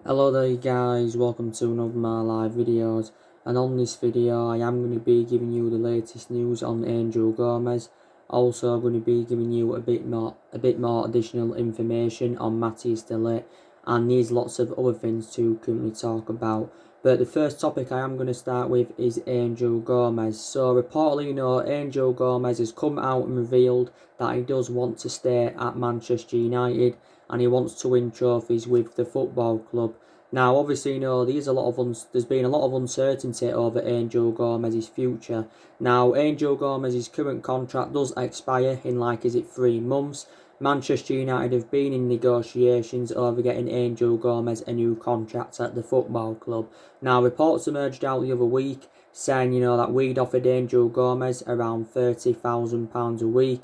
Hello there guys, welcome to another of my live videos, and on this video I am going to be giving you the latest news on Angel Gomes. Also going to be giving you a bit more additional information on Matthias de Ligt, and there's lots of other things to currently talk about. But the first topic I am going to start with is Angel Gomes. So reportedly, Angel Gomes has come out and revealed that he does want to stay at Manchester United and he wants to win trophies with the football club. Now, obviously, there's been a lot of uncertainty over Angel Gomes' future. Now, Angel Gomes' current contract does expire in 3 months. Manchester United have been in negotiations over getting Angel Gomes a new contract at the football club. Now, reports emerged out the other week saying, that we'd offered Angel Gomes around £30,000 a week,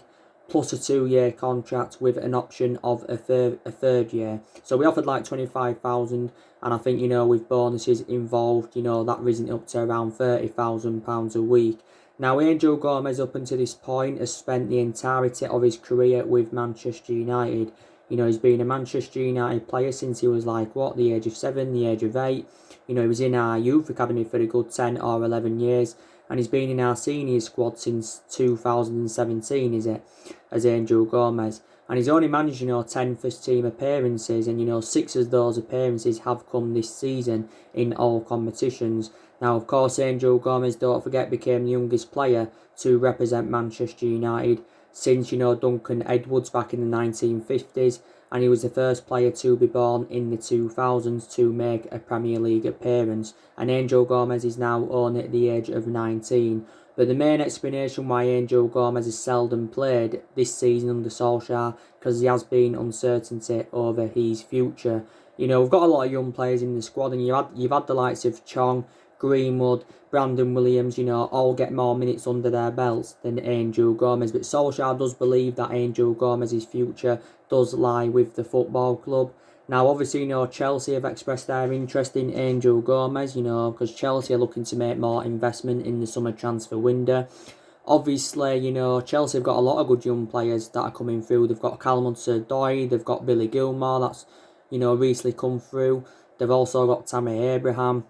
plus a 2-year contract with an option of a third year. So we offered 25,000, and I think with bonuses involved, that risen up to around £30,000 a week. Now Angel Gomes up until this point has spent the entirety of his career with Manchester United. He's been a Manchester United player since he was the age of 7, the age of 8. He was in our youth academy for a good 10 or 11 years, and he's been in our senior squad since 2017, is it, as Angel Gomes. And he's only managed, 10 first team appearances, and 6 of those appearances have come this season in all competitions. Now, of course, Angel Gomes, don't forget, became the youngest player to represent Manchester United since, Duncan Edwards back in the 1950s, and he was the first player to be born in the 2000s to make a Premier League appearance. And Angel Gomes is now only at the age of 19. But the main explanation why Angel Gomes has seldom played this season under Solsjaker, because there has been uncertainty over his future. We've got a lot of young players in the squad, and you've had the likes of Chong, Greenwood, Brandon Williams, all get more minutes under their belts than Angel Gomes. But Solskjaer does believe that Angel Gomes' future does lie with the football club. Now, obviously, Chelsea have expressed their interest in Angel Gomes, because Chelsea are looking to make more investment in the summer transfer window. Obviously, Chelsea have got a lot of good young players that are coming through. They've got Callum Hudson-Odoi, they've got Billy Gilmore, that's, recently come through. They've also got Tammy Abraham.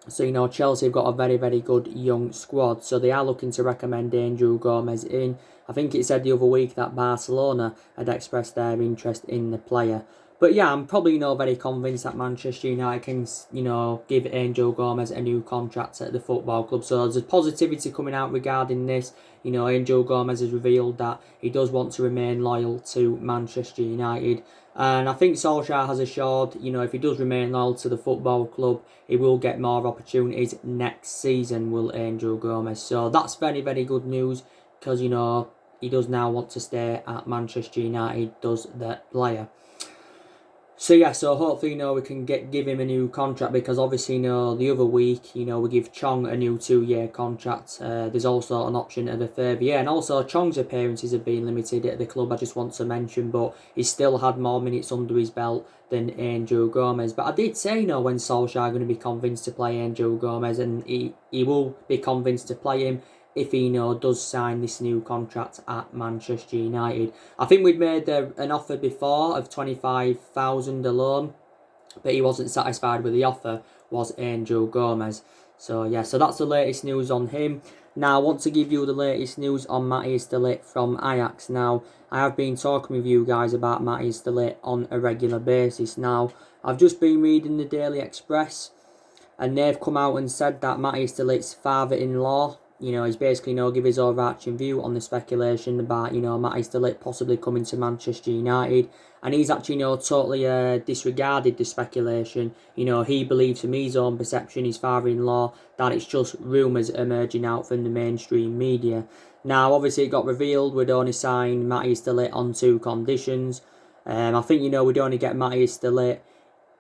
So, Chelsea have got a very, very good young squad. So they are looking to recommend Angel Gomes in. I think it said the other week that Barcelona had expressed their interest in the player. But yeah, I'm probably not very convinced that Manchester United can, give Angel Gomes a new contract at the football club. So there's positivity coming out regarding this. Angel Gomes has revealed that he does want to remain loyal to Manchester United. And I think Solskjaer has assured, if he does remain loyal to the football club, he will get more opportunities next season, will Angel Gomes. So that's very, very good news, because, he does now want to stay at Manchester United, does the player. So yeah, so hopefully, we can give him a new contract, because obviously, the other week, we give Chong a new 2-year contract. There's also an option of a third year, and also Chong's appearances have been limited at the club, I just want to mention, but he's still had more minutes under his belt than Angel Gomes. But I did say, when Solskjaer going to be convinced to play Angel Gomes, and he will be convinced to play him if he does sign this new contract at Manchester United. I think we'd made an offer before of 25,000 alone, but he wasn't satisfied with the offer, was Angel Gomes. So yeah, so that's the latest news on him. Now I want to give you the latest news on Matthias de Ligt from Ajax. Now, I have been talking with you guys about Matthias de Ligt on a regular basis. Now, I've just been reading the Daily Express, and they've come out and said that Matthias de Ligt's father-in-law, he's basically, give his overarching view on the speculation about, Matthias de Ligt possibly coming to Manchester United. And he's actually, totally disregarded the speculation. He believes from his own perception, his father-in-law, that it's just rumours emerging out from the mainstream media. Now, obviously, it got revealed we'd only sign Matthias de Ligt on 2 conditions. I think, we'd only get Matthias de Ligt,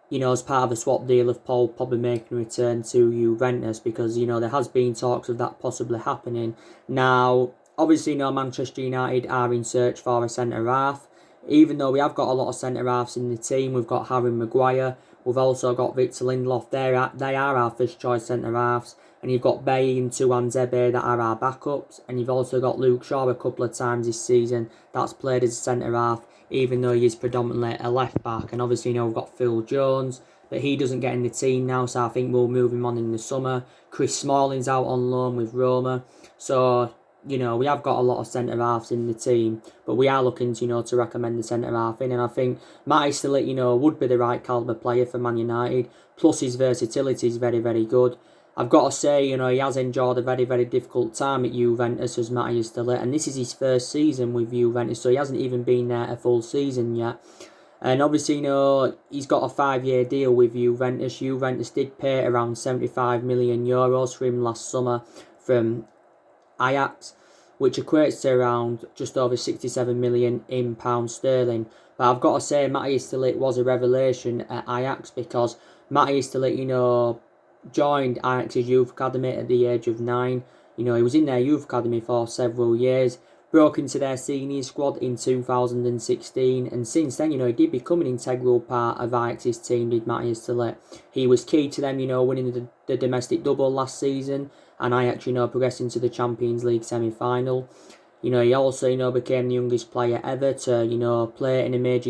as part of a swap deal of Paul probably making a return to Juventus, because, there has been talks of that possibly happening. Now, obviously, Manchester United are in search for a centre-half. Even though we have got a lot of centre-halves in the team, we've got Harry Maguire, we've also got Victor Lindelof, they are our first-choice centre-halves. And you've got Bailly and Tuanzebe that are our backups. And you've also got Luke Shaw a couple of times this season that's played as a centre-half even though he is predominantly a left back. And obviously, we've got Phil Jones, but he doesn't get in the team now, so I think we'll move him on in the summer. Chris Smalling's out on loan with Roma, so we have got a lot of centre halves in the team, but we are looking to recommend the centre half in, and I think Matty Stilic, would be the right calibre player for Man United. Plus his versatility is very, very good. I've got to say, he has enjoyed a very, very difficult time at Juventus as Matty Stilic, and this is his first season with Juventus, so he hasn't even been there a full season yet. And obviously, he's got a 5-year deal with Juventus. Juventus did pay around 75 million euros for him last summer from Ajax, which equates to around just over 67 million in pounds sterling. But I've got to say, Matty Stilic was a revelation at Ajax, because Matty Stilic, joined Ajax's youth academy at the age of 9. He was in their youth academy for several years, broke into their senior squad in 2016, and since then, he did become an integral part of Ajax's team, did Matty Stilic. He was key to them, winning the domestic double last season, and Ajax, progressing to the Champions League semi-final. He also, became the youngest player ever to, play in a major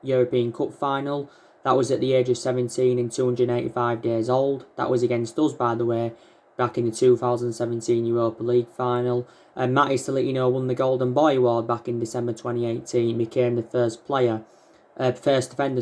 European Cup final. That was at the age of 17 and 285 days old. That was against us, by the way, back in the 2017 Europa League final. And Matty Stilic, won the Golden Boy Award back in December 2018. Became the first defender,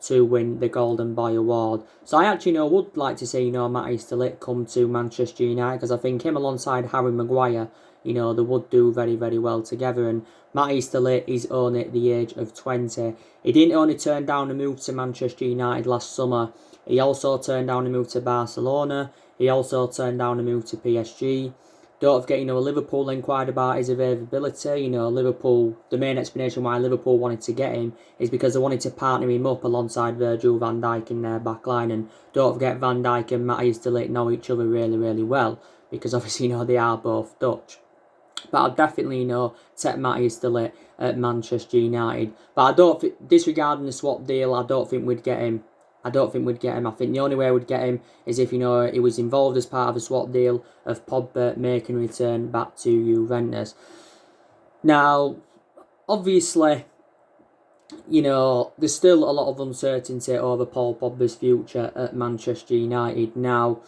to win the Golden Boy Award. So I actually, would like to see, Matty Stilic come to Manchester United, because I think him alongside Harry Maguire, they would do very, very well together. And Matty Stilic is only at the age of 20. He didn't only turn down a move to Manchester United last summer. He also turned down a move to Barcelona. He also turned down a move to PSG. Don't forget, Liverpool inquired about his availability. Liverpool, the main explanation why Liverpool wanted to get him is because they wanted to partner him up alongside Virgil van Dijk in their backline. And don't forget, Van Dijk and Matty Stilic know each other really, really well, because obviously, they are both Dutch. But I'll definitely, take Matty Stilic at Manchester United. But I don't disregarding the swap deal, I don't think we'd get him. I think the only way we'd get him is if, he was involved as part of a swap deal of Pogba making a return back to Juventus. Now, obviously, there's still a lot of uncertainty over Paul Pogba's future at Manchester United. Now,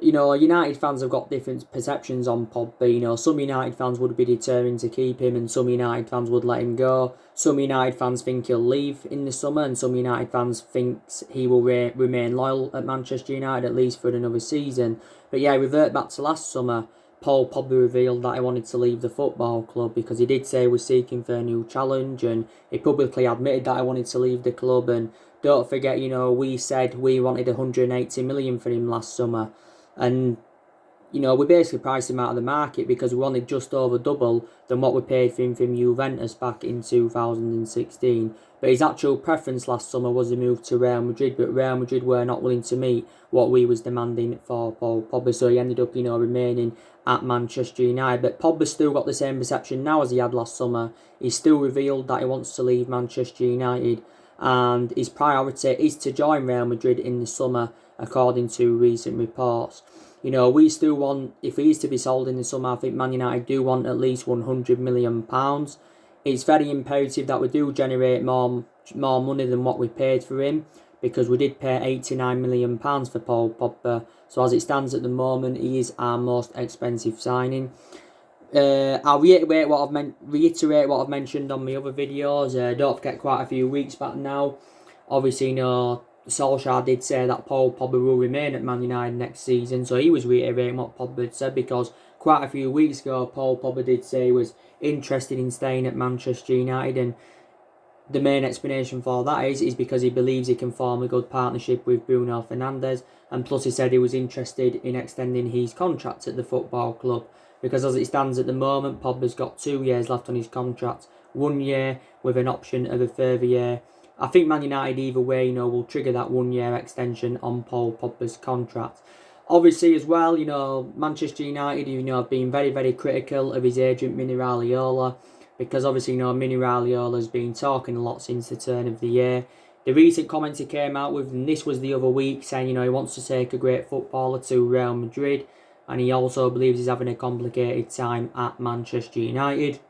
United fans have got different perceptions on Pogba. Some United fans would be determined to keep him, and some United fans would let him go. Some United fans think he'll leave in the summer, and some United fans think he will remain loyal at Manchester United, at least for another season. But yeah, revert back to last summer, Paul Pogba revealed that he wanted to leave the football club, because he did say he was seeking for a new challenge, and he publicly admitted that he wanted to leave the club. And don't forget, we said we wanted 180 million for him last summer. And, we basically priced him out of the market, because we wanted just over double than what we paid for him from Juventus back in 2016. But his actual preference last summer was a move to Real Madrid, but Real Madrid were not willing to meet what we was demanding for Paul Pogba, so he ended up, remaining at Manchester United. But Pogba's still got the same perception now as he had last summer. He's still revealed that he wants to leave Manchester United, and his priority is to join Real Madrid in the summer, according to recent reports. We still want, if he is to be sold in the summer, I think Man United do want at least £100 million. It's very imperative that we do generate more money than what we paid for him, because we did pay £89 million for Paul Pogba. So as it stands at the moment, he is our most expensive signing. I'll reiterate what I've mentioned on my other videos. Don't forget, quite a few weeks back now, obviously, Solsjaker did say that Paul Pogba will remain at Man United next season, so he was reiterating what Pogba had said, because quite a few weeks ago Paul Pogba did say he was interested in staying at Manchester United, and the main explanation for that is because he believes he can form a good partnership with Bruno Fernandes, and plus he said he was interested in extending his contract at the football club, because as it stands at the moment, Pogba's got 2 years left on his contract, 1 year with an option of a further year. I think Man United either way, will trigger that 1 year extension on Paul Pogba's contract. Obviously as well, Manchester United, have been very, very critical of his agent Mino Raiola, because obviously, Mino Raiola has been talking a lot since the turn of the year. The recent comments he came out with, and this was the other week, saying, he wants to take a great footballer to Real Madrid, and he also believes he's having a complicated time at Manchester United.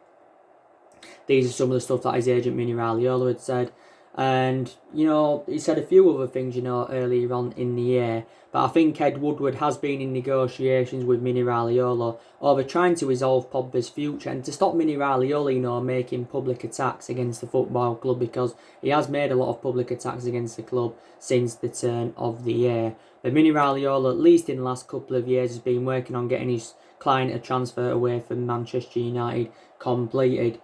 These are some of the stuff that his agent Mini Raiola had said. And, he said a few other things, earlier on in the year. But I think Ed Woodward has been in negotiations with Mini Raiola over trying to resolve Pogba's future and to stop Mini Raiola, making public attacks against the football club, because he has made a lot of public attacks against the club since the turn of the year. But Mini Raiola, at least in the last couple of years, has been working on getting his client a transfer away from Manchester United completed.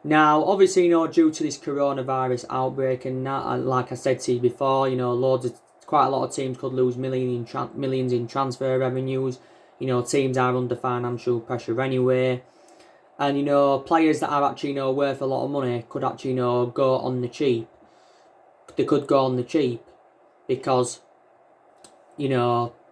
Now, obviously, due to this coronavirus outbreak and that, like I said to you before, quite a lot of teams could lose millions in transfer revenues. Teams are under financial pressure anyway. And, players that are actually, worth a lot of money could actually, go on the cheap. They could go on the cheap because,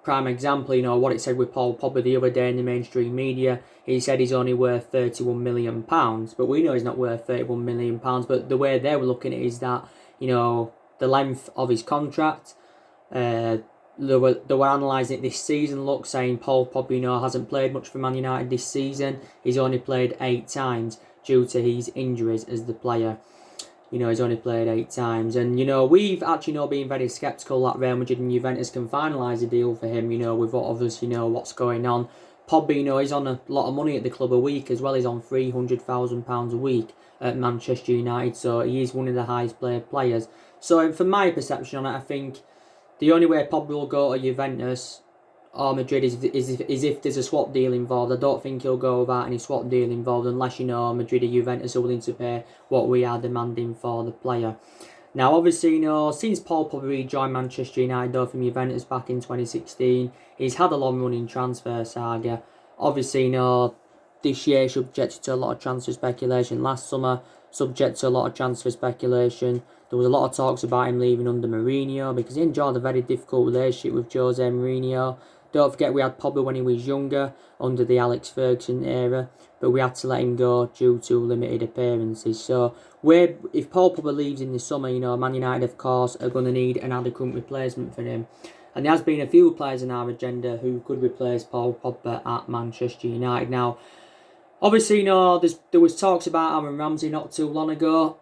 prime example, what it said with Paul Pogba the other day in the mainstream media. He said he's only worth £31 million, but we know he's not worth £31 million. But the way they were looking at it is that, the length of his contract. They were analysing it this season. Look, saying Paul Pogba, hasn't played much for Man United this season. He's only played 8 times due to his injuries as the player. He's only played 8 times. And, we've actually been very sceptical that Real Madrid and Juventus can finalise a deal for him, with what obviously, what's going on. Pogba, he's on a lot of money at the club a week as well. He's on £300,000 a week at Manchester United. So he is one of the highest paid players. So from my perception on it, I think the only way Pogba will go to Juventus or Madrid is if there's a swap deal involved. I don't think he'll go without any swap deal involved unless, Madrid or Juventus are willing to pay what we are demanding for the player. Now, obviously, since Paul Pogba rejoined Manchester United from Juventus back in 2016, he's had a long-running transfer saga. Obviously, this year subjected to a lot of transfer speculation. Last summer, subject to a lot of transfer speculation. There was a lot of talks about him leaving under Mourinho because he enjoyed a very difficult relationship with Jose Mourinho. Don't forget we had Pogba when he was younger, under the Alex Ferguson era, but we had to let him go due to limited appearances. So, if Paul Pogba leaves in the summer, Man United, of course, are going to need an adequate replacement for him. And there has been a few players in our agenda who could replace Paul Pogba at Manchester United. Now, obviously, there was talks about Aaron Ramsey not too long ago.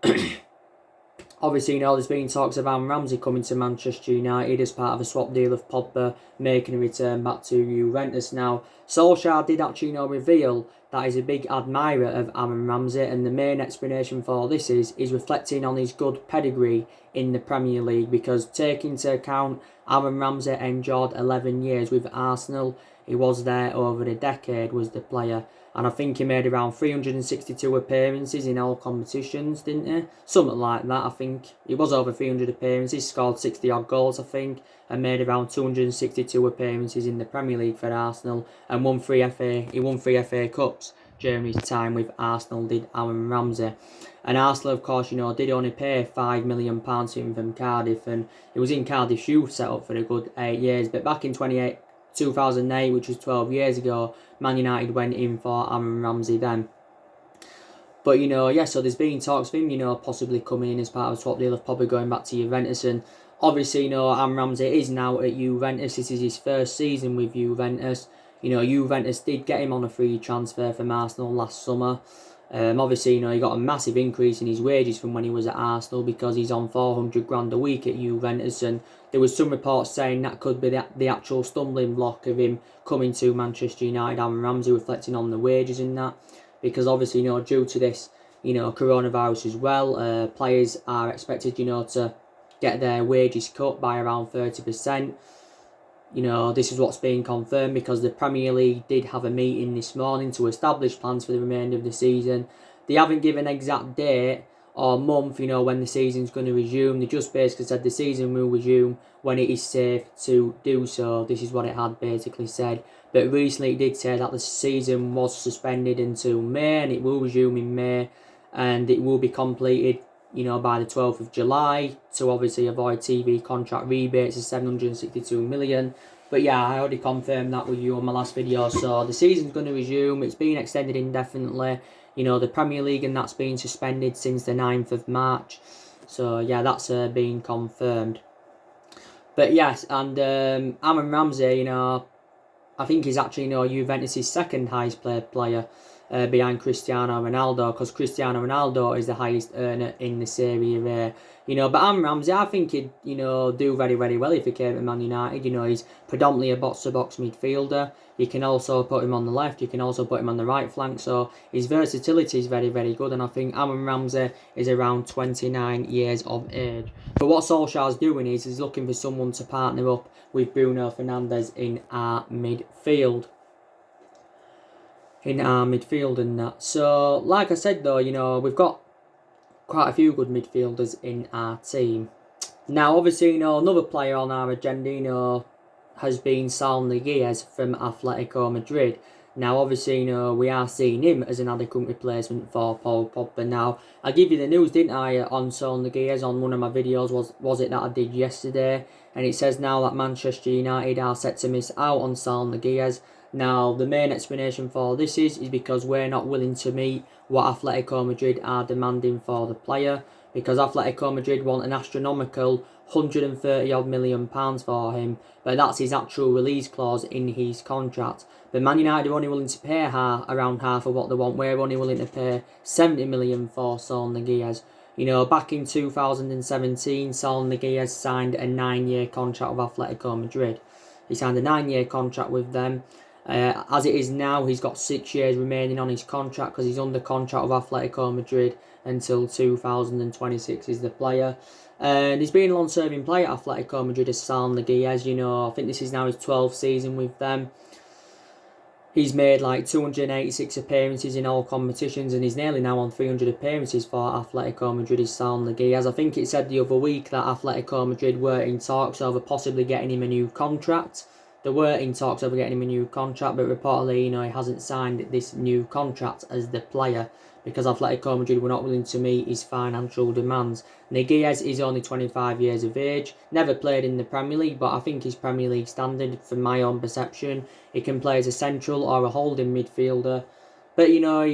Obviously, there's been talks of Aaron Ramsey coming to Manchester United as part of a swap deal of Pogba making a return back to Juventus. Now, Solsjaker did actually reveal that he's a big admirer of Aaron Ramsey, and the main explanation for this is reflecting on his good pedigree in the Premier League, because taking into account Aaron Ramsey endured 11 years with Arsenal, he was there over a decade, was the player. And I think he made around 362 appearances in all competitions, didn't he? Something like that, I think. He was over 300 appearances, scored 60-odd goals, I think, and made around 262 appearances in the Premier League for Arsenal, and won 3 FA Cups during his time with Arsenal, did Aaron Ramsey. And Arsenal, of course, did only pay £5 million to him from Cardiff, and he was in Cardiff's youth set up for a good 8 years. But back in 2008, which was 12 years ago, Man United went in for Aaron Ramsey then. But, so there's been talks of him, possibly coming in as part of a swap deal of Pogba going back to Juventus. And obviously, Aaron Ramsey is now at Juventus. This is his first season with Juventus. Juventus did get him on a free transfer from Arsenal last summer. Obviously, he got a massive increase in his wages from when he was at Arsenal, because he's on 400 grand a week at Juventus, and there was some reports saying that could be the actual stumbling block of him coming to Manchester United, Aaron Ramsey, reflecting on the wages and that, because obviously, due to this, coronavirus as well, players are expected, to get their wages cut by around 30%. This is what's being confirmed because the Premier League did have a meeting this morning to establish plans for the remainder of the season. They haven't given an exact date or month, when the season's going to resume. They just basically said the season will resume when it is safe to do so. This is what it had basically said. But recently it did say that the season was suspended until May, and it will resume in May, and it will be completed by the 12th of July, to obviously avoid TV contract rebates of 762 million. But yeah, I already confirmed that with you on my last video. So the season's going to resume. It's been extended indefinitely. The Premier League and that's been suspended since the 9th of March. So yeah, that's been confirmed. But yes, and Aaron Ramsey, I think he's actually, Juventus' second highest paid player. behind Cristiano Ronaldo, because Cristiano Ronaldo is the highest earner in the Serie A. But Aaron Ramsey, I think he'd, do very, very well if he came to Man United. He's predominantly a box-to-box midfielder. You can also put him on the left, you can also put him on the right flank, so his versatility is very, very good, and I think Aaron Ramsey is around 29 years of age. But what Solskjaer's doing is he's looking for someone to partner up with Bruno Fernandes in our midfield. And that. So, like I said though, we've got quite a few good midfielders in our team. Now, obviously, another player on our agenda, has been Solsjaker from Atletico Madrid. Now, obviously, we are seeing him as an adequate replacement for Paul Pogba. Now, I give you the news, didn't I, on Solsjaker on one of my videos, was it that I did yesterday? And it says now that Manchester United are set to miss out on Solsjaker. Now, the main explanation for this is because we're not willing to meet what Atletico Madrid are demanding for the player, because Atletico Madrid want an astronomical £130 million for him, but that's his actual release clause in his contract. But Man United are only willing to pay around half of what they want. We're only willing to pay £70 million for Solsjaker. Back in 2017, Solsjaker signed a 9-year contract with Atletico Madrid. He signed a 9-year contract with them. As it is now, he's got 6 years remaining on his contract because he's under contract with Atletico Madrid until 2026 is the player. And he's been a long-serving player at Atletico Madrid as Solsjaker. I think this is now his 12th season with them. He's made like 286 appearances in all competitions, and he's nearly now on 300 appearances for Atletico Madrid as Solsjaker. I think it said the other week that Atletico Madrid were in talks over possibly getting him a new contract. They were in talks over getting him a new contract, but reportedly, he hasn't signed this new contract as the player because Atletico Madrid were not willing to meet his financial demands. Niguez is only 25 years of age, never played in the Premier League, but I think he's Premier League standard from my own perception. He can play as a central or a holding midfielder. But,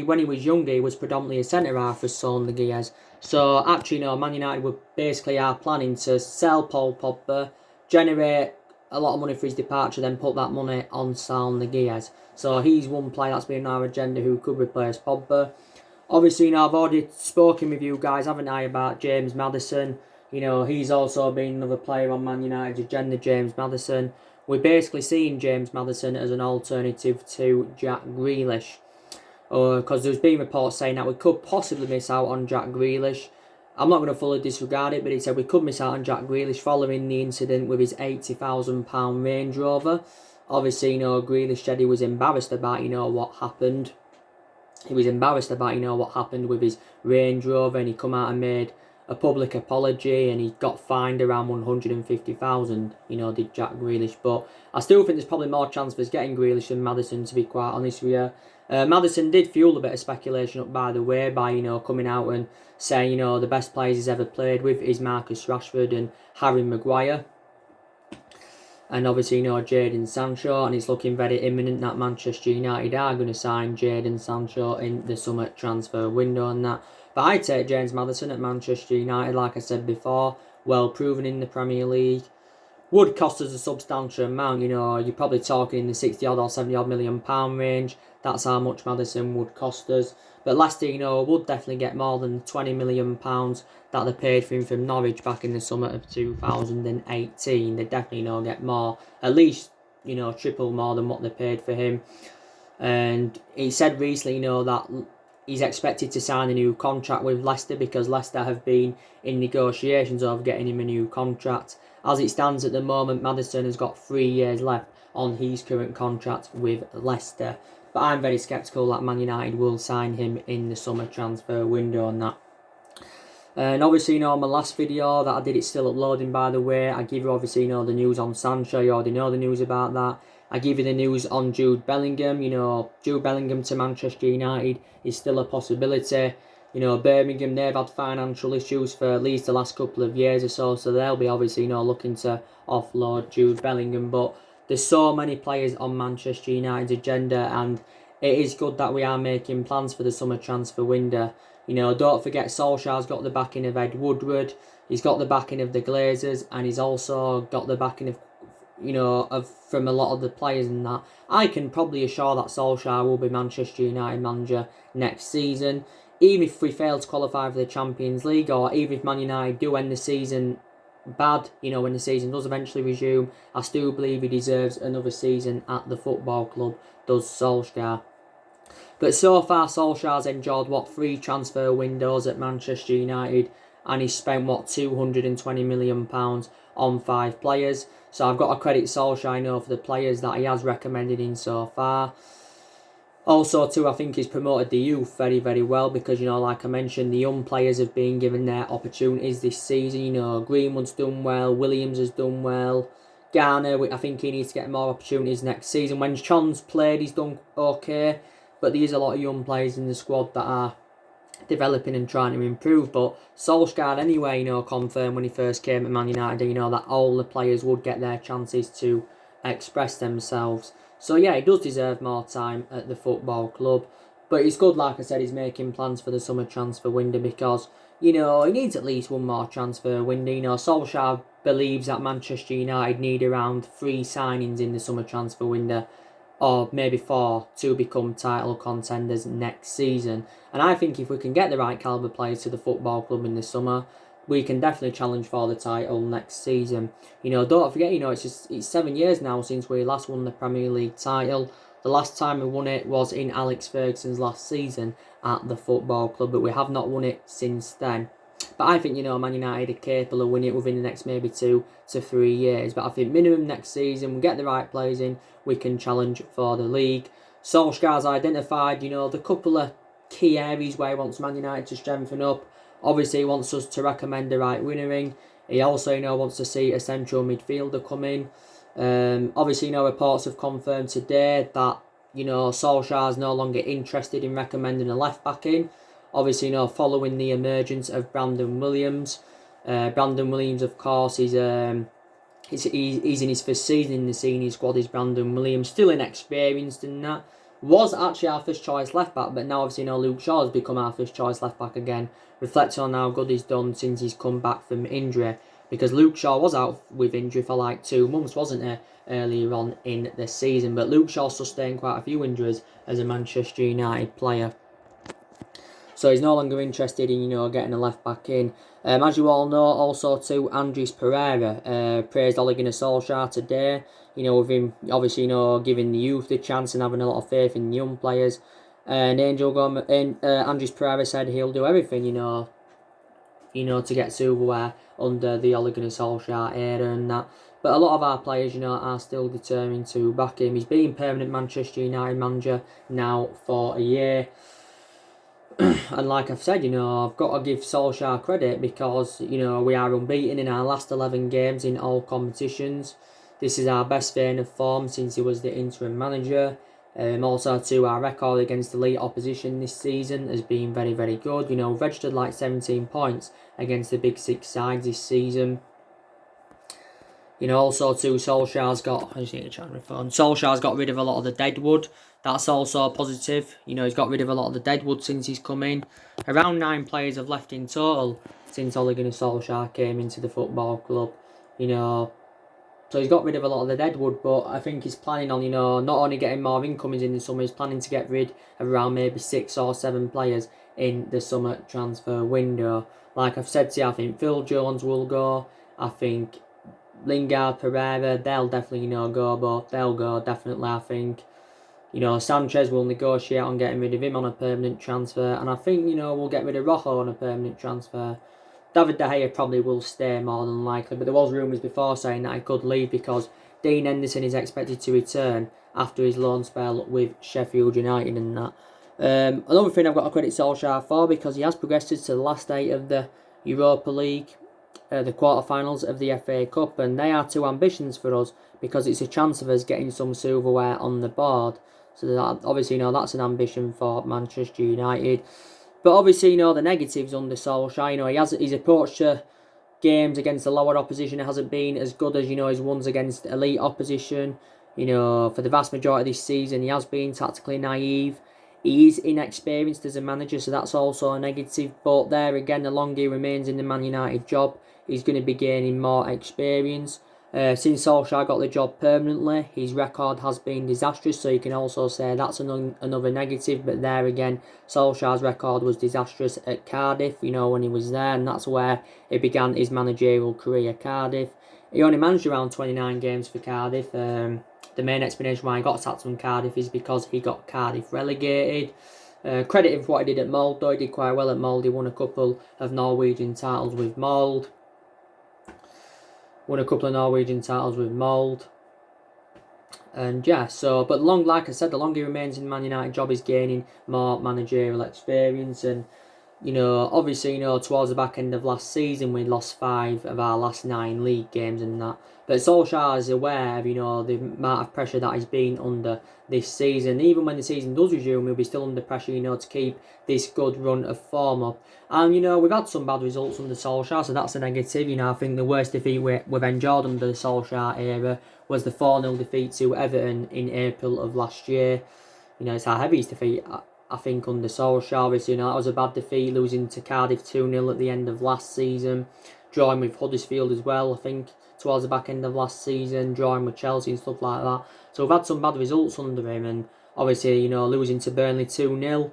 when he was younger, he was predominantly a centre-half for Solsjaker. So, actually, Man United were basically planning to sell Paul Pogba, generate a lot of money for his departure, then put that money on Solsjaker. So he's one player that's been on our agenda who could replace Pogba. Obviously, I've already spoken with you guys, haven't I, about James Maddison. He's also been another player on Man United's agenda, James Maddison. We're basically seeing James Maddison as an alternative to Jack Grealish. Because there's been reports saying that we could possibly miss out on Jack Grealish. I'm not going to fully disregard it, but he said we could miss out on Jack Grealish following the incident with his £80,000 Range Rover. Obviously, Grealish said he was embarrassed about, what happened. He was embarrassed about, what happened with his Range Rover, and he come out and made a public apology, and he got fined around 150,000, did Jack Grealish. But I still think there's probably more chance for us getting Grealish than Maddison, to be quite honest with you. Maddison did fuel a bit of speculation up by the way by, coming out and saying, the best players he's ever played with is Marcus Rashford and Harry Maguire. And obviously, Jadon Sancho, and it's looking very imminent that Manchester United are going to sign Jadon Sancho in the summer transfer window and that. But I take James Maddison at Manchester United, like I said before, well proven in the Premier League. Would cost us a substantial amount, you're probably talking in the 60 odd or 70 odd million pound range. That's how much Maddison would cost us. But Leicester, would definitely get more than £20 million that they paid for him from Norwich back in the summer of 2018. They definitely, get more, at least, triple more than what they paid for him. And he said recently, that he's expected to sign a new contract with Leicester because Leicester have been in negotiations of getting him a new contract. As it stands at the moment, Maddison has got 3 years left on his current contract with Leicester. But I'm very sceptical that Man United will sign him in the summer transfer window and that. And obviously, my last video that I did, it's still uploading by the way. I give you obviously, the news on Sancho. You already know the news about that. I give you the news on Jude Bellingham. Jude Bellingham to Manchester United is still a possibility. Birmingham, they've had financial issues for at least the last couple of years or so. So they'll be obviously, looking to offload Jude Bellingham. But there's so many players on Manchester United's agenda, and it is good that we are making plans for the summer transfer window. Don't forget Solskjaer's got the backing of Ed Woodward, he's got the backing of the Glazers, and he's also got the backing of from a lot of the players and that, I can probably assure that Solskjaer will be Manchester United manager next season. Even if we fail to qualify for the Champions League, or even if Man United do end the season bad, when the season does eventually resume, I still believe he deserves another season at the football club, does Solskjaer. But so far, Solskjaer's enjoyed, 3 transfer windows at Manchester United, and he's spent, £220 million on 5 players. So I've got to credit Solskjaer, for the players that he has recommended in so far. Also, too, I think he's promoted the youth very, very well because, like I mentioned, the young players have been given their opportunities this season. Greenwood's done well, Williams has done well. Garner, I think he needs to get more opportunities next season. When Chon's played, he's done okay. But there's a lot of young players in the squad that are developing and trying to improve. But Solskjaer, anyway, confirmed when he first came to Man United, that all the players would get their chances to express themselves. So yeah, he does deserve more time at the football club. But it's good, like I said, he's making plans for the summer transfer window because, he needs at least one more transfer window. Solskjaer believes that Manchester United need around 3 signings in the summer transfer window, or maybe 4, to become title contenders next season. And I think if we can get the right calibre players to the football club in the summer, we can definitely challenge for the title next season. Don't forget, it's 7 years now since we last won the Premier League title. The last time we won it was in Alex Ferguson's last season at the football club, but we have not won it since then. But I think, Man United are capable of winning it within the next maybe 2 to 3 years. But I think minimum next season, we get the right players in, we can challenge for the league. Solskjaer's identified, the couple of key areas where he wants Man United to strengthen up. Obviously, he wants us to recommend the right winnering. He also, wants to see a central midfielder come in. Obviously, reports have confirmed today that, Solskjaer's no longer interested in recommending a left-back in. Obviously, following the emergence of Brandon Williams. Brandon Williams, of course, he's in his first season in the senior squad. Is Brandon Williams still inexperienced in that? Was actually our first choice left back, but now obviously Luke Shaw has become our first choice left back again. Reflecting on how good he's done since he's come back from injury, because Luke Shaw was out with injury for like 2 months, wasn't he, earlier on in the season? But Luke Shaw sustained quite a few injuries as a Manchester United player. So he's no longer interested in, getting a left back in. As you all know, also too, Andres Pereira praised Ole Gunnar Solskjaer today. With him obviously, giving the youth the chance and having a lot of faith in young players. And Andres Pereira said he'll do everything, to get silverware under the Ole Gunnar Solskjaer era and that. But a lot of our players, are still determined to back him. He's been permanent Manchester United manager now for a year. And like I've said, I've got to give Solskjaer credit because, we are unbeaten in our last 11 games in all competitions. This is our best vein of form since he was the interim manager. Also, too, our record against elite opposition this season has been very, very good. We've registered like 17 points against the big 6 sides this season. Also too, Solskjaer's got rid of a lot of the deadwood. That's also positive. He's got rid of a lot of the deadwood since he's come in. Around 9 players have left in total since Ole Gunnar Solskjaer came into the football club. So he's got rid of a lot of the deadwood, but I think he's planning on, not only getting more incomings in the summer, he's planning to get rid of around maybe 6 or 7 players in the summer transfer window. Like I've said to you, I think Phil Jones will go. I think Lingard, Pereira, they'll definitely, go, but they'll go, definitely, I think. Sanchez will negotiate on getting rid of him on a permanent transfer, and I think, we'll get rid of Rojo on a permanent transfer. David De Gea probably will stay more than likely, but there was rumours before saying that he could leave because Dean Henderson is expected to return after his loan spell with Sheffield United and that. Another thing I've got to credit Solskjaer for, because he has progressed to the last 8 of the Europa League, the quarterfinals of the FA Cup, and they are 2 ambitions for us because it's a chance of us getting some silverware on the board. So that, obviously, that's an ambition for Manchester United. But obviously, the negatives under Solskjaer, his approach to games against the lower opposition hasn't been as good as, his ones against elite opposition. For the vast majority of this season, he has been tactically naive. He is inexperienced as a manager, so that's also a negative. But there again, the longer he remains in the Man United job, he's going to be gaining more experience. Since Solskjaer got the job permanently, his record has been disastrous, so you can also say that's another negative. But there again, Solskjaer's record was disastrous at Cardiff, when he was there, and that's where he began his managerial career, Cardiff. He only managed around 29 games for Cardiff. The main explanation why he got sacked from Cardiff is because he got Cardiff relegated. Credit him for what he did at Mold, though. He did quite well at Mold. He won a couple of Norwegian titles with Mold. And yeah, but like I said, the longer he remains in the Man United job, he's gaining more managerial experience. And obviously, towards the back end of last season, we lost 5 of our last 9 league games and that. But Solskjaer is aware of, the amount of pressure that he's been under this season. Even when the season does resume, he'll be still under pressure, to keep this good run of form up. And, we've had some bad results under Solskjaer, so that's a negative. I think the worst defeat we've endured under the Solskjaer era was the 4-0 defeat to Everton in April of last year. It's our heaviest defeat, I think, under Solskjaer. Obviously, that was a bad defeat, losing to Cardiff 2-0 at the end of last season. Drawing with Huddersfield as well, I think, towards the back end of last season. Drawing with Chelsea and stuff like that. So we've had some bad results under him. And obviously, losing to Burnley 2-0,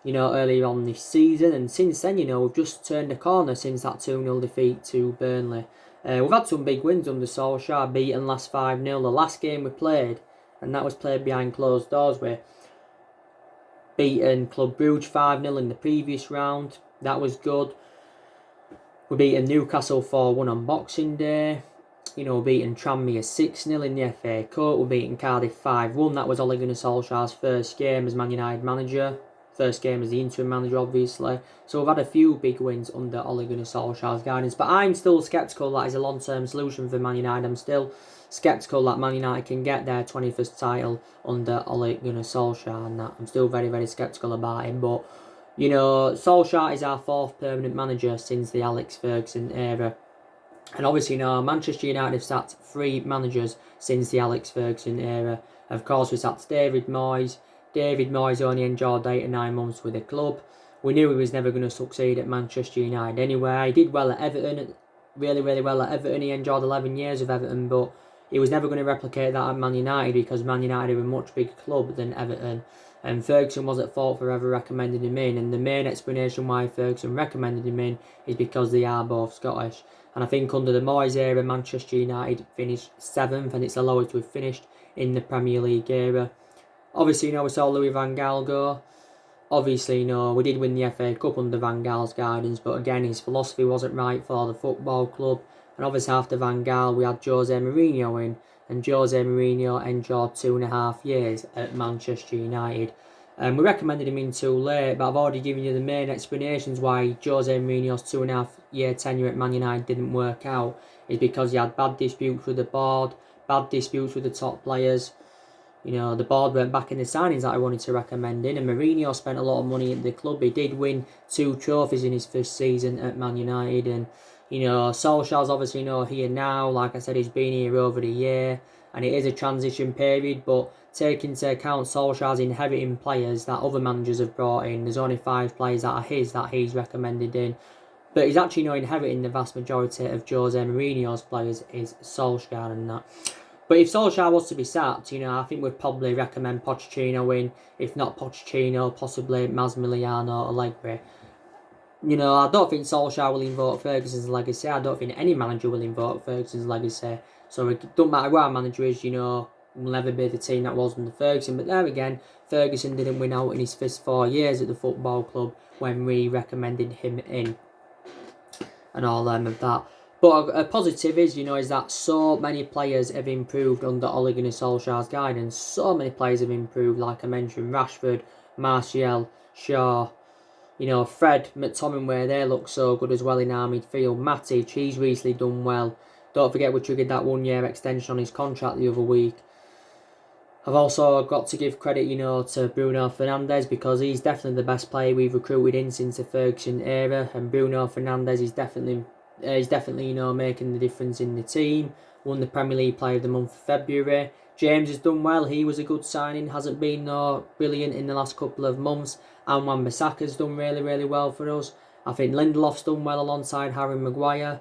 earlier on this season. And since then, we've just turned a corner since that 2-0 defeat to Burnley. We've had some big wins under Solskjaer, beaten last 5-0. The last game we played, and that was played behind closed doors, we beaten Club Brugge 5-0 in the previous round. That was good. We beaten Newcastle 4-1 on Boxing Day. Beaten Tranmere 6-0 in the FA Cup. We beaten Cardiff 5-1. That was Ole Gunnar Solskjaer's first game as Man United manager. First game as the interim manager, obviously. So we've had a few big wins under Ole Gunnar Solskjaer's guidance. But I'm still sceptical that is a long-term solution for Man United. I'm still sceptical that Man United can get their 21st title under Ole Gunnar Solskjaer. And that I'm still very, very sceptical about him. But, Solskjaer is our 4th permanent manager since the Alex Ferguson era. And obviously, Manchester United have sacked 3 managers since the Alex Ferguson era. Of course, we sacked David Moyes. David Moyes only enjoyed 8 or 9 months with the club. We knew he was never going to succeed at Manchester United anyway. He did well at Everton, really, really well at Everton. He enjoyed 11 years of Everton, but he was never going to replicate that at Man United because Man United are a much bigger club than Everton. And Ferguson was at fault for ever recommending him in. And the main explanation why Ferguson recommended him in is because they are both Scottish. And I think under the Moyes era, Manchester United finished 7th, and it's the lowest we've finished in the Premier League era. Obviously, we saw Louis van Gaal go. Obviously, we did win the FA Cup under Van Gaal's guidance, but again, his philosophy wasn't right for the football club. And obviously, after Van Gaal, we had Jose Mourinho in, and Jose Mourinho endured 2.5 years at Manchester United. We recommended him in too late, but I've already given you the main explanations why Jose Mourinho's 2.5 year tenure at Man United didn't work out. Is because he had bad disputes with the board, bad disputes with the top players. The board went back in the signings that I wanted to recommend in, and Mourinho spent a lot of money at the club. He did win 2 trophies in his first season at Man United, and Solskjaer's obviously here now. Like I said, he's been here over a year, and it is a transition period, but take into account Solskjaer's inheriting players that other managers have brought in. There's only 5 players that he's recommended in, but he's actually inheriting the vast majority of Jose Mourinho's players is Solskjaer and that. But if Solskjaer was to be sacked, I think we'd probably recommend Pochettino in. If not Pochettino, possibly Massimiliano Allegri. I don't think Solskjaer will invoke Ferguson's legacy. I don't think any manager will invoke Ferguson's legacy. So it don't matter who our manager is, will never be the team that was under Ferguson. But there again, Ferguson didn't win out in his first 4 years at the football club when we recommended him in. And all them of that. But a positive is, is that so many players have improved under Ole Gunnar Solskjaer's guidance. So many players have improved, like I mentioned, Rashford, Martial, Shaw, Fred, McTominay, they look so good as well in our midfield. Matic, he's recently done well. Don't forget we triggered that 1-year extension on his contract the other week. I've also got to give credit, to Bruno Fernandes because he's definitely the best player we've recruited in since the Ferguson era. And Bruno Fernandes is definitely, making the difference in the team. Won the Premier League Player of the Month for February. James has done well. He was a good signing. Hasn't been brilliant in the last couple of months. And Wan-Bissaka's done really, really well for us. I think Lindelof's done well alongside Harry Maguire.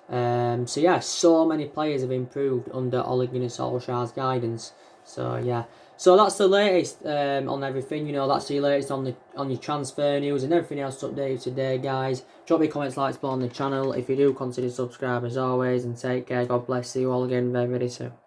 So yeah, so many players have improved under Ole Gunnar Solskjaer's guidance. So yeah, so that's the latest on everything. You know, that's the latest on your transfer news and everything else to update you today, guys. Drop your comments, like, support on the channel. If you do, consider subscribing as always, and take care. God bless. See you all again very, very soon.